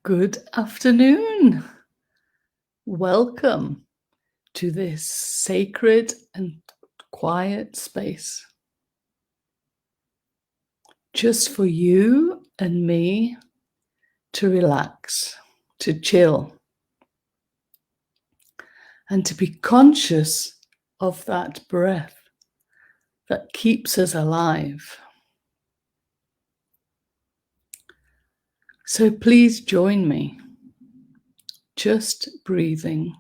Good afternoon. Welcome to this sacred and quiet space. Just for you and me to relax, to chill, and to be conscious of that breath that keeps us alive. So please join me, just breathing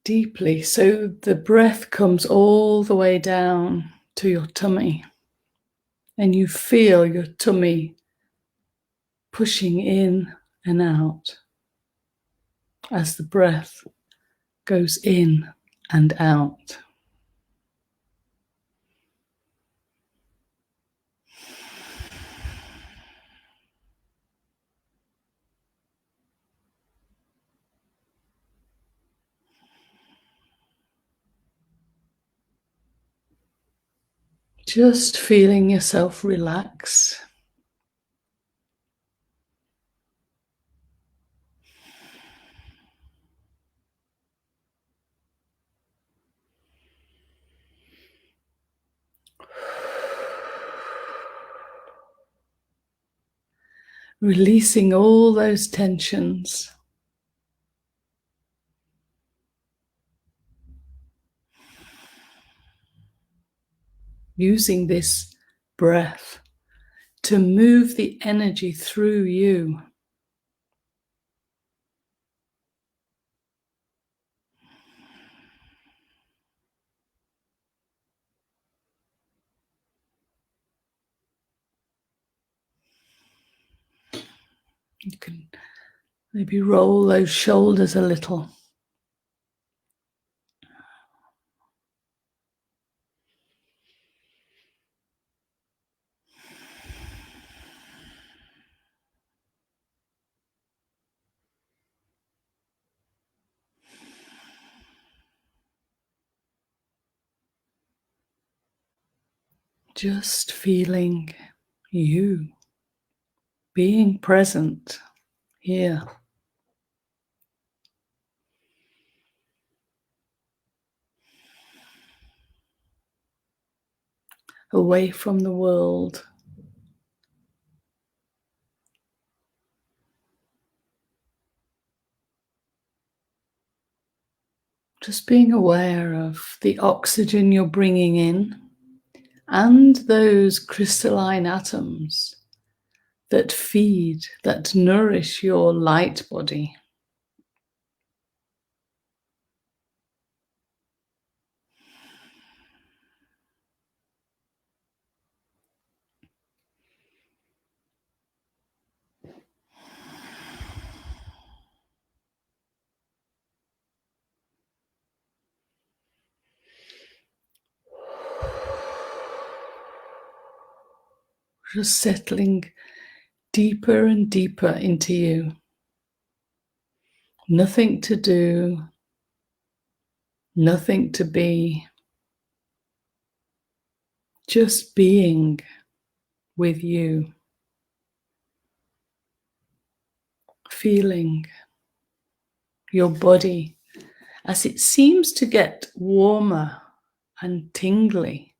deeply so the breath comes all the way down to your tummy and you feel your tummy pushing in and out as the breath goes in and out. Just feeling yourself relax. Releasing all those tensions. Using this breath to move the energy through you. You can maybe roll those shoulders a little. Just feeling you being present here. Away from the world. Just being aware of the oxygen you're bringing in and those crystalline atoms that feed, that nourish your light body. Just settling deeper and deeper into you. Nothing to do, nothing to be. Just being with you. Feeling your body as it seems to get warmer and tingly.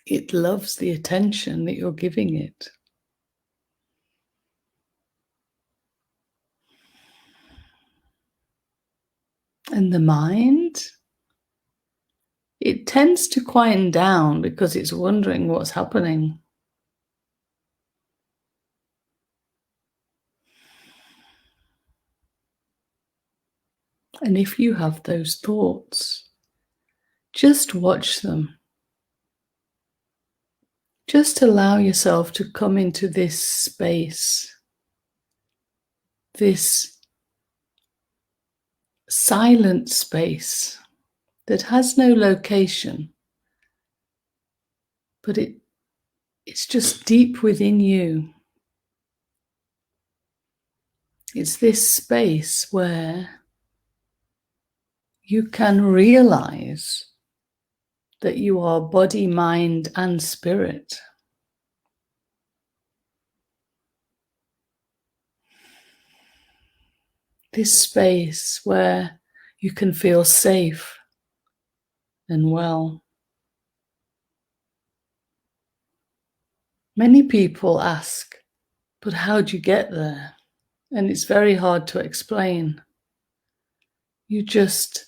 It loves the attention that you're giving it. And the mind, it tends to quieten down because it's wondering what's happening. And if you have those thoughts, just watch them. Just allow yourself to come into this space, this silent space that has no location, but it's just deep within you. It's this space where you can realize that you are body, mind, and spirit. This space where you can feel safe and well. Many people ask, but how do you get there? And it's very hard to explain. You just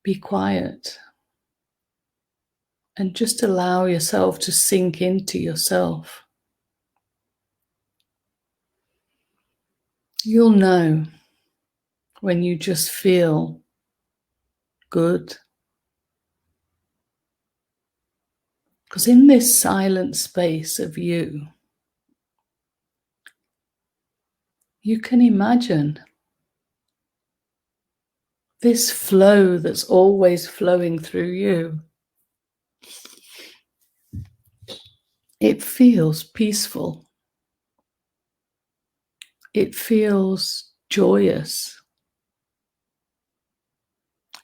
be quiet and just allow yourself to sink into yourself. You'll know when you just feel good. Because in this silent space of you, you can imagine this flow that's always flowing through you. It feels peaceful. It feels joyous.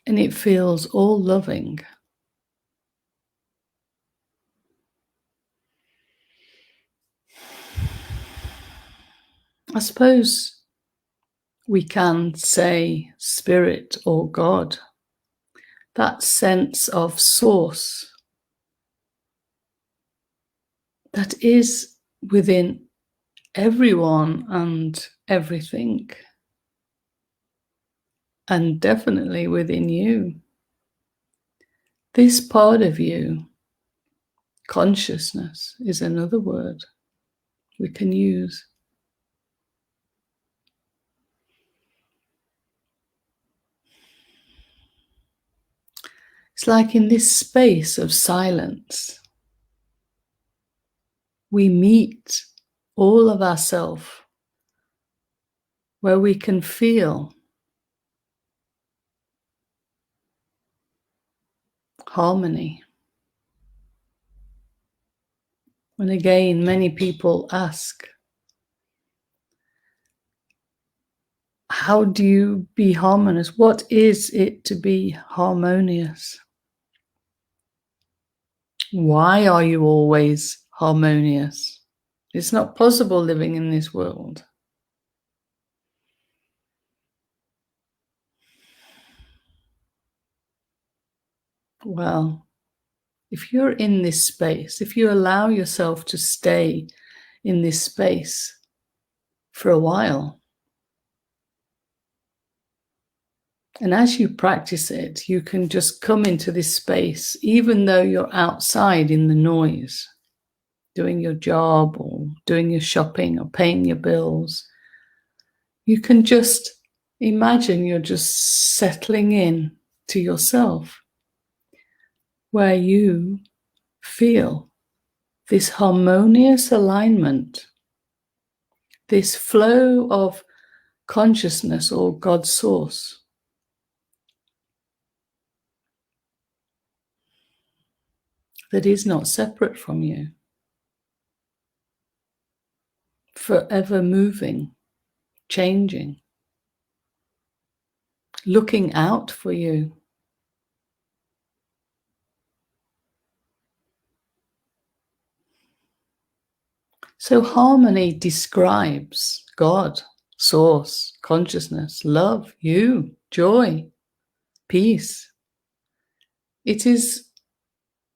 And it feels all loving. I suppose we can say spirit or God, that sense of source that is within everyone and everything, and definitely within you. This part of you, consciousness, is another word we can use. It's like in this space of silence, we meet all of ourselves, where we can feel harmony. And again, many people ask, how do you be harmonious? What is it to be harmonious? Why are you always harmonious? It's not possible living in this world. Well, if you're in this space, if you allow yourself to stay in this space for a while, and as you practice it, you can just come into this space, even though you're outside in the noise, doing your job or doing your shopping or paying your bills. You can just imagine you're just settling in to yourself, where you feel this harmonious alignment, this flow of consciousness or God's source. That is not separate from you, forever moving, changing, looking out for you. So harmony describes God, source, consciousness, love, you, joy, peace. It is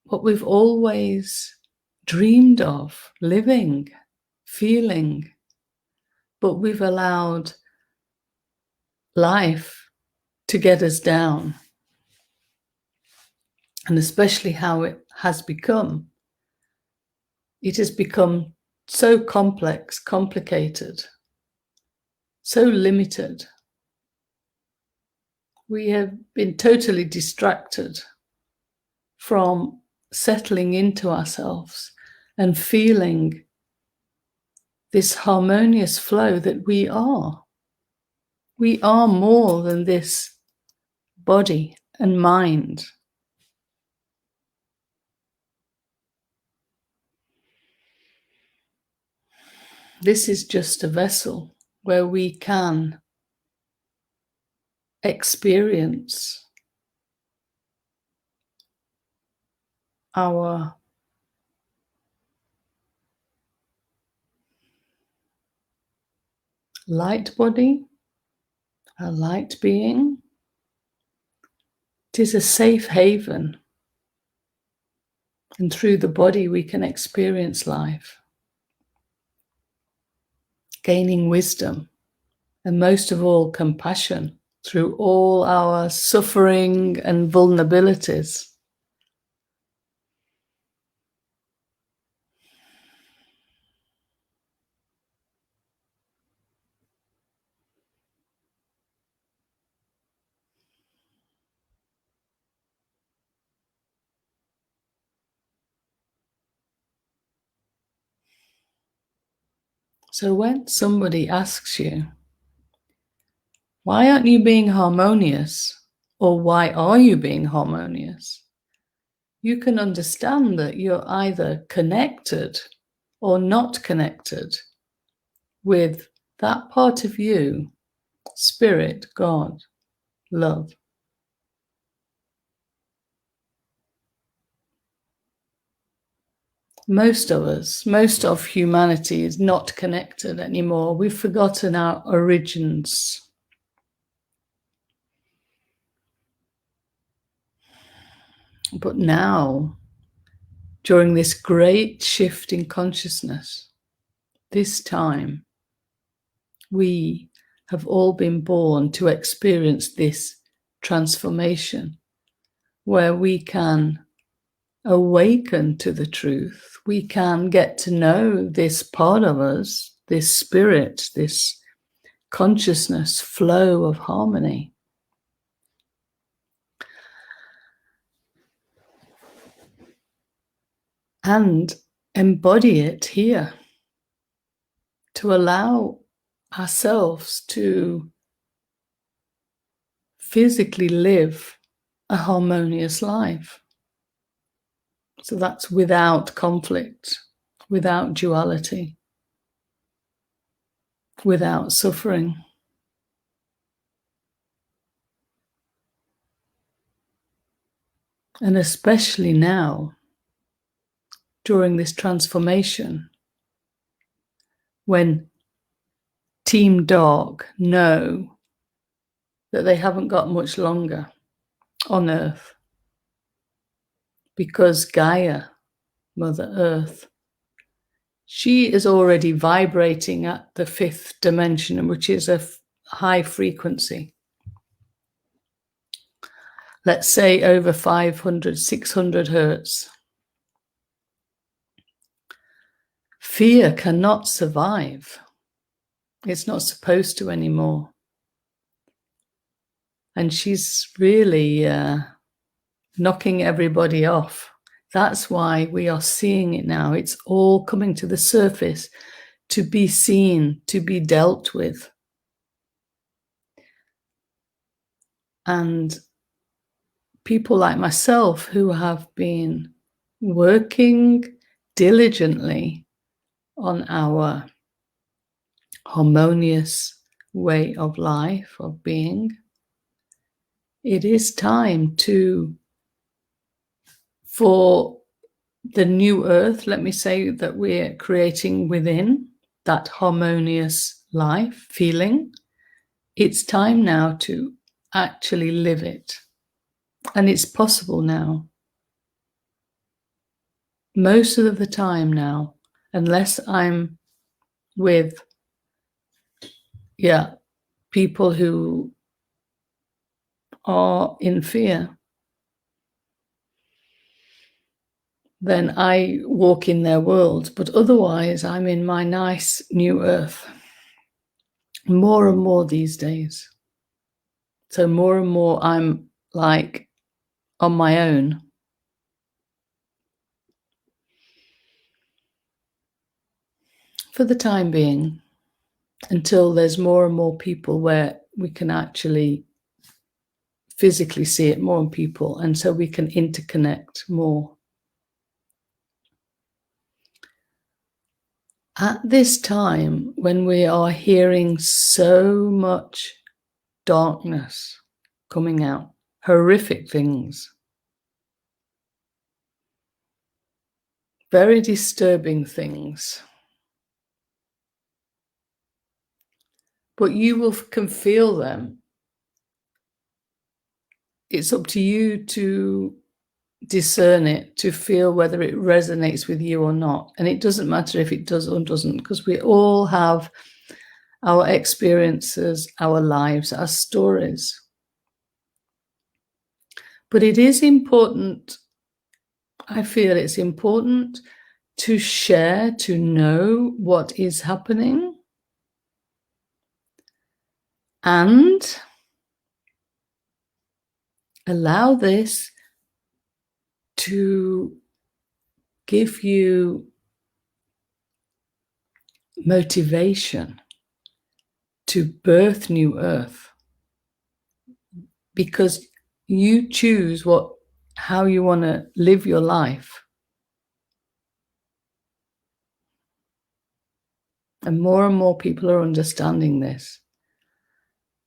what we've always dreamed of, living, feeling, but we've allowed life to get us down. And especially how it has become. It has become so complex, complicated, so limited. We have been totally distracted from settling into ourselves and feeling this harmonious flow that we are. We are more than this body and mind. This is just a vessel where we can experience our light body a light being. It is a safe haven, and through the body we can experience life, gaining wisdom, and most of all, compassion through all our suffering and vulnerabilities. So when somebody asks you, why aren't you being harmonious? Or why are you being harmonious? You can understand that you're either connected or not connected with that part of you, spirit, God, love. Most of us, most of humanity is not connected anymore. We've forgotten our origins. But now, during this great shift in consciousness, this time, we have all been born to experience this transformation where we can awaken to the truth. We can get to know this part of us, this spirit, this consciousness flow of harmony. And embody it here, to allow ourselves to physically live a harmonious life. So that's without conflict, without duality, without suffering. And especially now, during this transformation, when Team Dark know that they haven't got much longer on Earth, because Gaia, Mother Earth, she is already vibrating at the 5th dimension, which is a high frequency. Let's say over 500, 600 hertz. Fear cannot survive. It's not supposed to anymore. And she's really knocking everybody off. That's why we are seeing it now. It's all coming to the surface to be seen, to be dealt with. And people like myself who have been working diligently on our harmonious way of life, of being, it is time for the new earth, let me say, that we're creating within, that harmonious life feeling. It's time now to actually live it. And it's possible now. Most of the time now, unless I'm with, people who are in fear, then I walk in their world. But otherwise, I'm in my nice new earth. More and more these days. So more and more I'm like on my own. For the time being, until there's more and more people where we can actually physically see it, more people, and so we can interconnect more. At this time, when we are hearing so much darkness coming out, horrific things, very disturbing things, but you can feel them it's up to you to discern it, to feel whether it resonates with you or not. And it doesn't matter if it does or doesn't, because we all have our experiences, our lives, our stories. But it is important, I feel it's important to share, to know what is happening, and allow this to give you motivation to birth new earth, because you choose how you want to live your life. And more people are understanding this.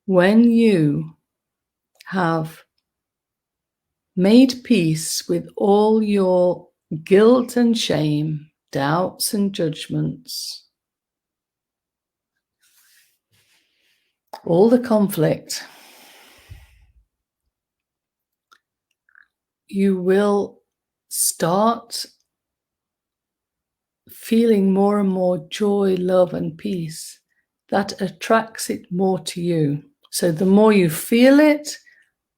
When you have made peace with all your guilt and shame, doubts and judgments, all the conflict, you will start feeling more and more joy, love, and peace. That attracts it more to you. So the more you feel it,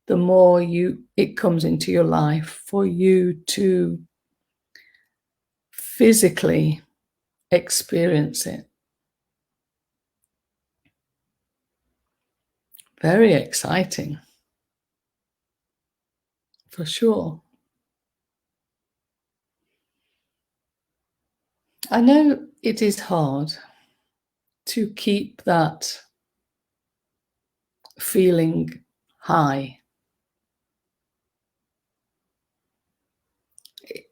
the more it comes into your life for you to physically experience it. Very exciting, for sure. I know it is hard to keep that feeling high.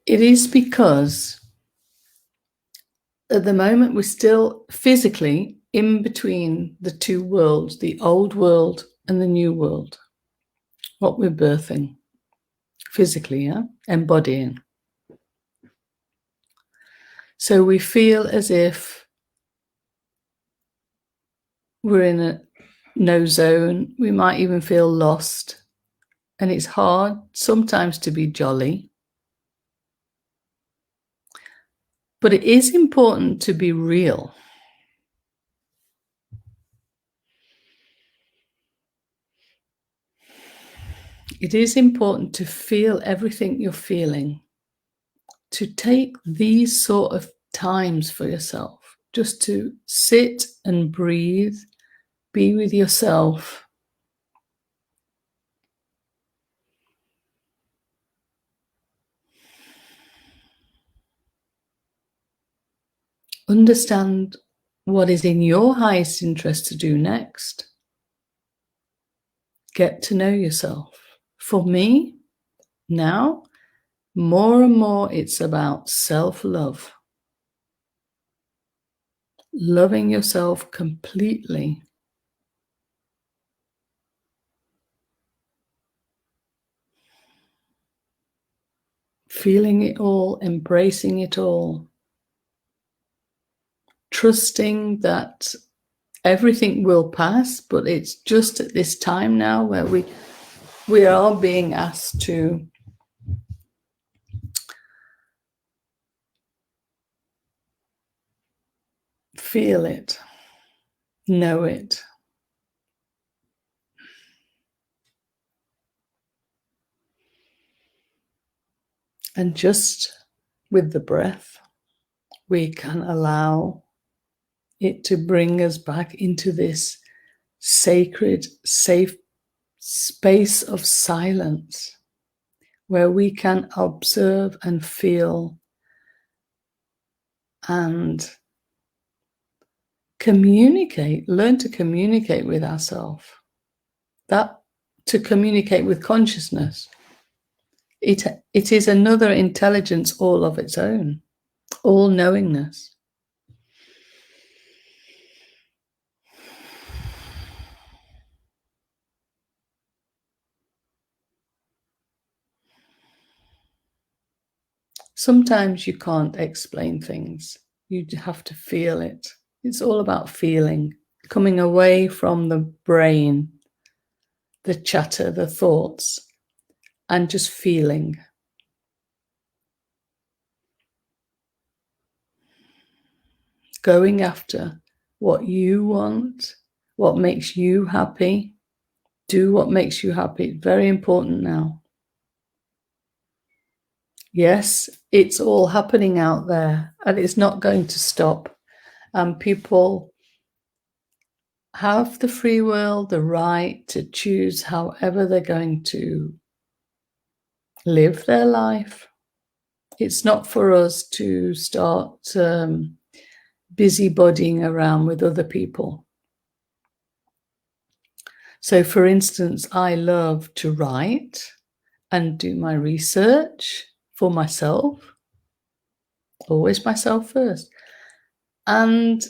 It is because at the moment we're still physically in between the two worlds, the old world and the new world. What we're birthing physically, embodying. So we feel as if we're in a no zone. We might even feel lost. And it's hard sometimes to be jolly. But it is important to be real. It is important to feel everything you're feeling, to take these sort of times for yourself, just to sit and breathe, be with yourself. Understand what is in your highest interest to do next. Get to know yourself. For me, now, more and more it's about self-love. Loving yourself completely. Feeling it all, embracing it all. Trusting that everything will pass, but it's just at this time now where we are being asked to feel it, know it. And just with the breath, we can allow it to bring us back into this sacred, safe space of silence where we can observe and feel and communicate, learn to communicate with ourselves. That to communicate with consciousness. It is another intelligence all of its own, all knowingness. Sometimes you can't explain things. You have to feel it. It's all about feeling, coming away from the brain, the chatter, the thoughts, and just feeling. Going after what you want, what makes you happy. Do what makes you happy. Very important now. Yes, it's all happening out there and it's not going to stop. And people have the free will, the right to choose however they're going to live their life. It's not for us to start busybodying around with other people. So, for instance, I love to write and do my research for myself, always myself first. And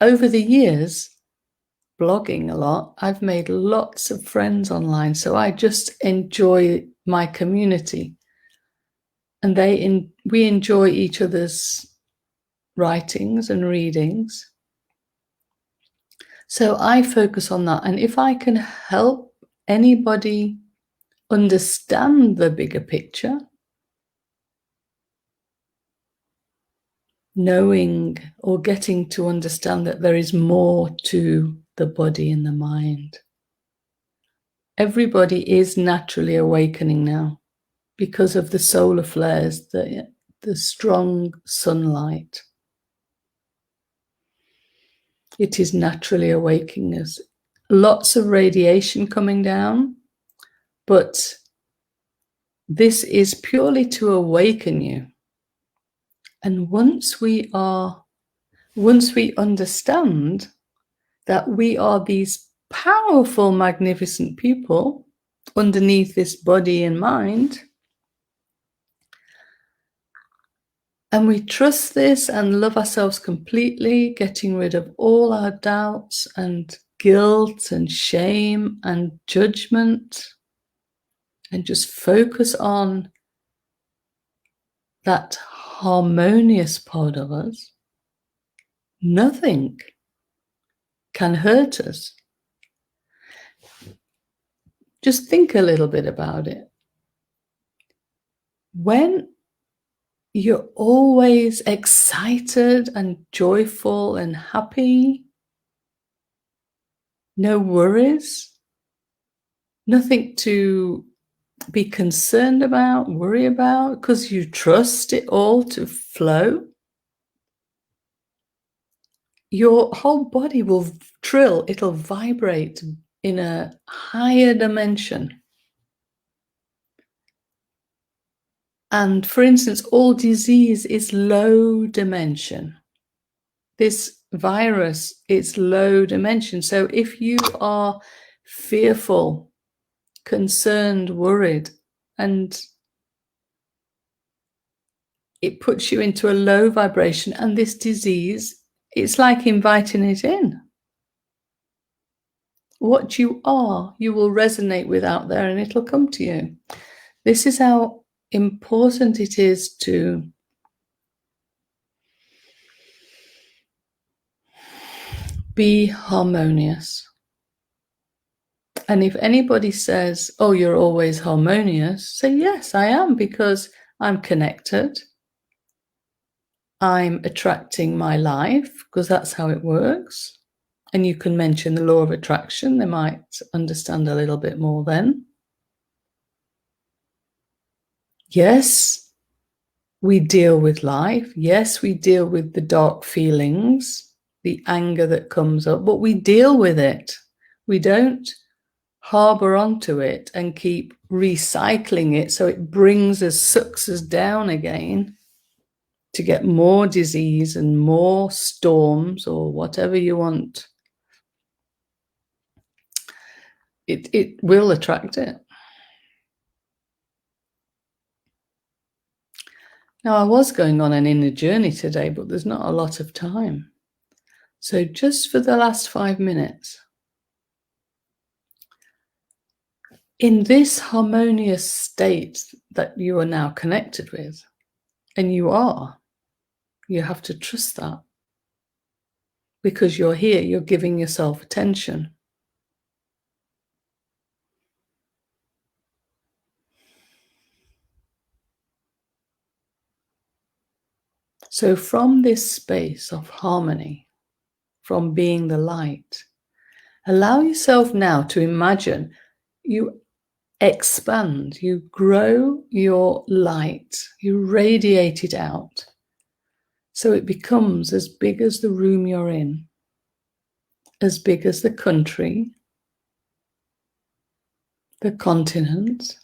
over the years, blogging a lot, I've made lots of friends online. So I just enjoy my community. And we enjoy each other's writings and readings. So I focus on that. And if I can help anybody understand the bigger picture, knowing or getting to understand that there is more to the body and the mind. Everybody is naturally awakening now because of the solar flares, the strong sunlight. It is naturally awakening us. Lots of radiation coming down, but this is purely to awaken you. And once we understand that we are these powerful, magnificent people underneath this body and mind, and we trust this and love ourselves completely, getting rid of all our doubts and guilt and shame and judgment, and just focus on that harmonious part of us, nothing can hurt us. Just think a little bit about it. When you're always excited and joyful and happy, no worries, nothing to be concerned about, worry about, because you trust it all to flow, your whole body will trill, it'll vibrate in a higher dimension. And for instance, all disease is low dimension. This virus is low dimension. So if you are fearful, concerned, worried, and it puts you into a low vibration, and this disease, it's like inviting it in. What you are, you will resonate with out there and it'll come to you. This is how important it is to be harmonious. And if anybody says, oh, you're always harmonious, say, yes, I am, because I'm connected. I'm attracting my life, because that's how it works. And you can mention the law of attraction. They might understand a little bit more then. Yes, we deal with life. Yes, we deal with the dark feelings, the anger that comes up, but we deal with it. We don't harbor onto it and keep recycling it so it brings us, sucks us down again to get more disease and more storms or whatever you want. It will attract it. Now, I was going on an inner journey today, but there's not a lot of time. So just for the last 5 minutes, in this harmonious state that you are now connected with, and you have to trust that, because you're here, you're giving yourself attention. So from this space of harmony, from being the light, allow yourself now to imagine you expand, you grow your light, you radiate it out. So it becomes as big as the room you're in, as big as the country, the continent,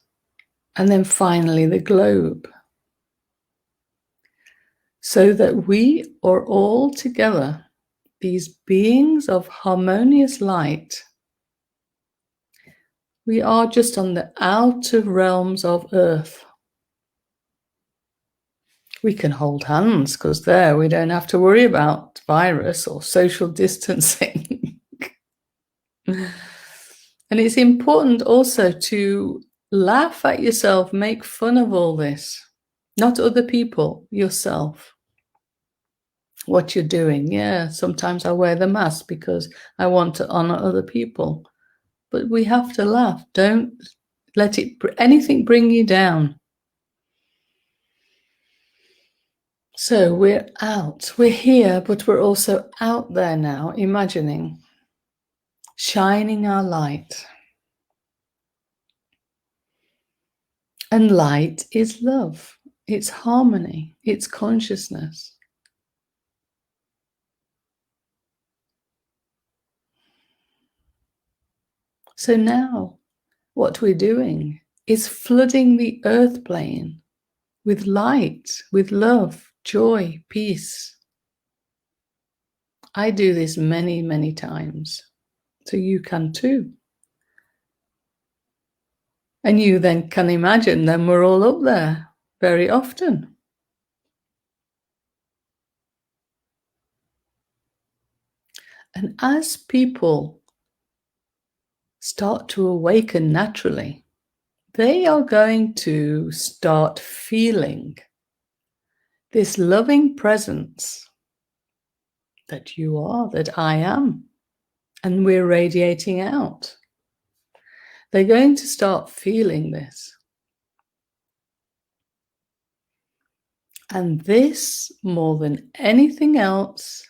and then finally the globe. So that we are all together, these beings of harmonious light. We are just on the outer realms of Earth. We can hold hands because there we don't have to worry about virus or social distancing. And it's important also to laugh at yourself, make fun of all this. Not other people, yourself. What you're doing. Yeah, sometimes I wear the mask because I want to honor other people. But we have to laugh. Don't let anything bring you down. So we're out. We're here, but we're also out there now, imagining, shining our light. And light is love. It's harmony. It's consciousness. So now what we're doing is flooding the earth plane with light, with love, joy, peace. I do this many, many times. So you can too. And you then can imagine then we're all up there very often. And as people start to awaken naturally, they are going to start feeling this loving presence that you are, that I am, and we're radiating out. They're going to start feeling this. And this, more than anything else,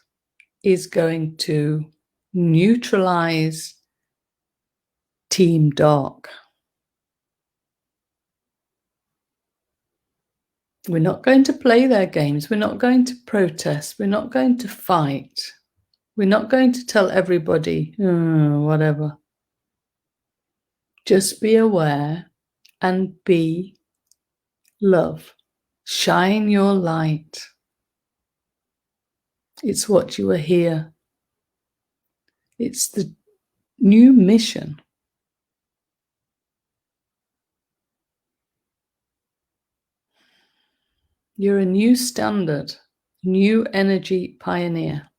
is going to neutralize Team Dark. We're not going to play their games. We're not going to protest. We're not going to fight. We're not going to tell everybody, whatever. Just be aware and be love. Shine your light. It's what you are here. It's the new mission. You're a new standard, new energy pioneer.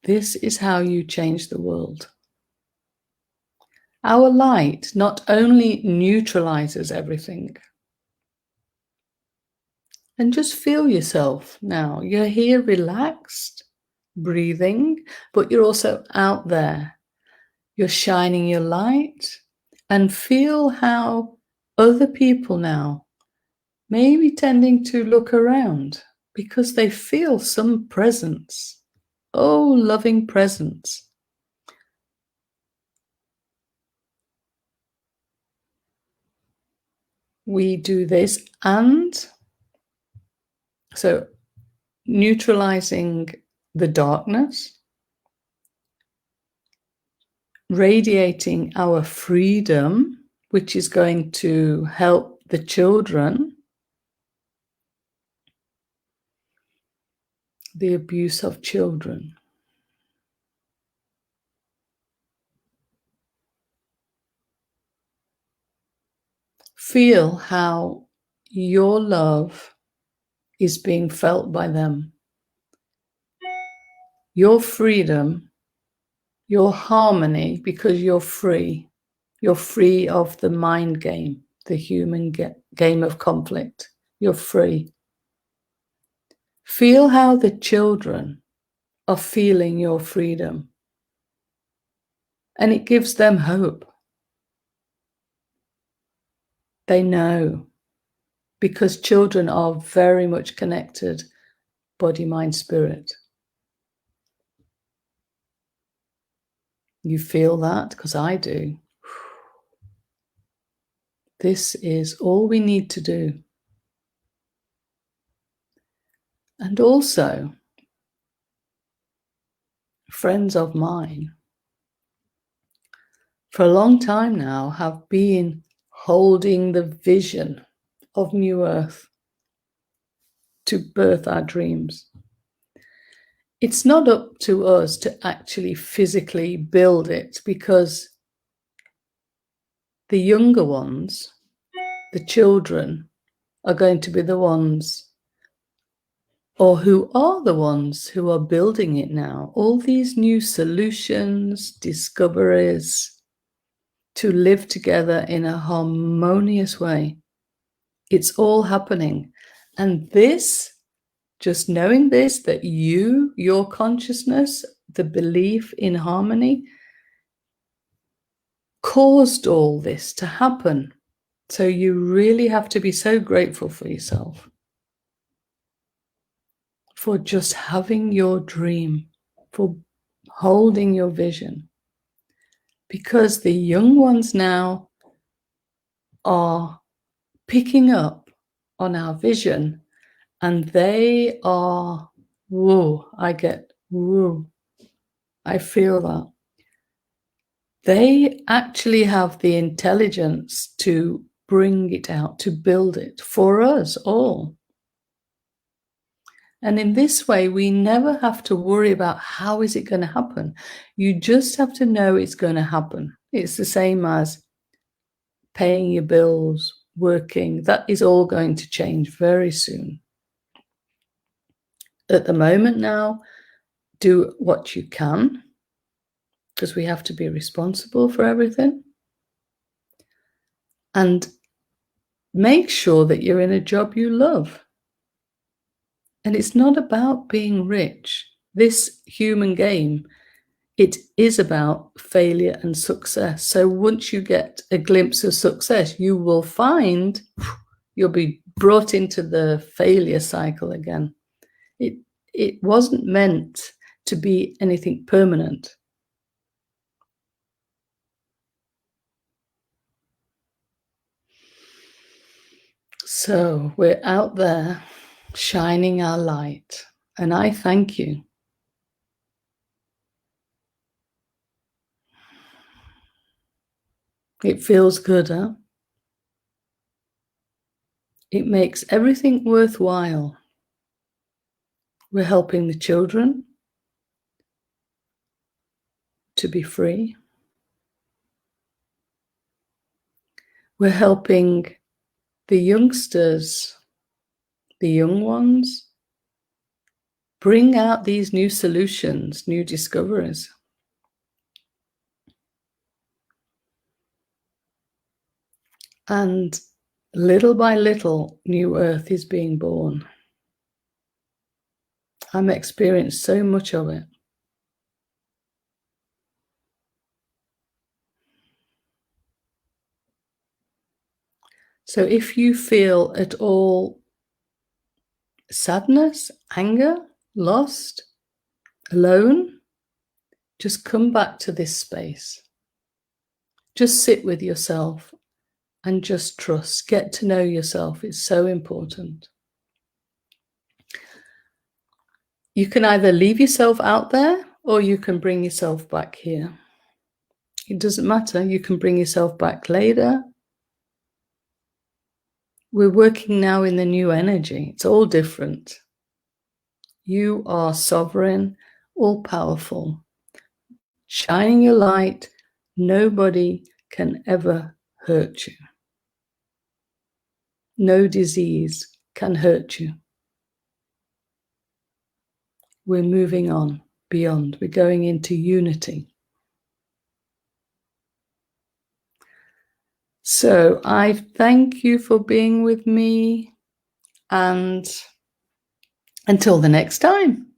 This is how you change the world. Our light not only neutralizes everything, and just feel yourself now. You're here relaxed, breathing, but you're also out there. You're shining your light, and feel how other people now may be tending to look around because they feel some presence. Oh, loving presence. We do this, and so neutralizing the darkness, radiating our freedom, which is going to help the children, the abuse of children. Feel how your love is being felt by them. Your freedom, your harmony, because you're free. You're free of the mind game, the human game of conflict. You're free. Feel how the children are feeling your freedom. And it gives them hope. They know, because children are very much connected, body, mind, spirit. You feel that? Because I do. This is all we need to do. And also, friends of mine, for a long time now, have been holding the vision of New Earth to birth our dreams. It's not up to us to actually physically build it, because the younger ones, the children, are going to be the ones, or who are the ones who are building it now. All these new solutions, discoveries, to live together in a harmonious way. It's all happening. And this, just knowing this, that your consciousness, the belief in harmony, caused all this to happen. So you really have to be so grateful for yourself, for just having your dream, for holding your vision. Because the young ones now are picking up on our vision, and they are, whoa, I feel that. They actually have the intelligence to bring it out, to build it for us all. And in this way, we never have to worry about how is it going to happen. You just have to know it's going to happen. It's the same as paying your bills, working. That is all going to change very soon. At the moment now, do what you can, because we have to be responsible for everything. And make sure that you're in a job you love. And it's not about being rich. This human game, it is about failure and success. So once you get a glimpse of success, you will find you'll be brought into the failure cycle again. It wasn't meant to be anything permanent. So we're out there shining our light, and I thank you. It feels good, huh? It makes everything worthwhile. We're helping the children to be free. We're helping the youngsters, the young ones, bring out these new solutions, new discoveries. And little by little, New Earth is being born. I'm experiencing so much of it. So if you feel at all sadness, anger, lost, alone, just come back to this space. Just sit with yourself and just trust. Get to know yourself. It's so important. You can either leave yourself out there or you can bring yourself back here. It doesn't matter. You can bring yourself back later. We're working now in the new energy. It's all different. You are sovereign, all-powerful, shining your light. Nobody can ever hurt you. No disease can hurt you. We're moving on beyond. We're going into unity. So I thank you for being with me, and until the next time,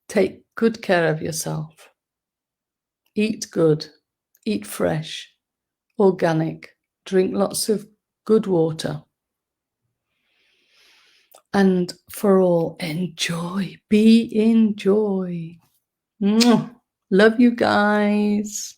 take good care of yourself. Eat good. eat fresh, organic, drink lots of good water. And for all, enjoy, be in joy. Love you guys.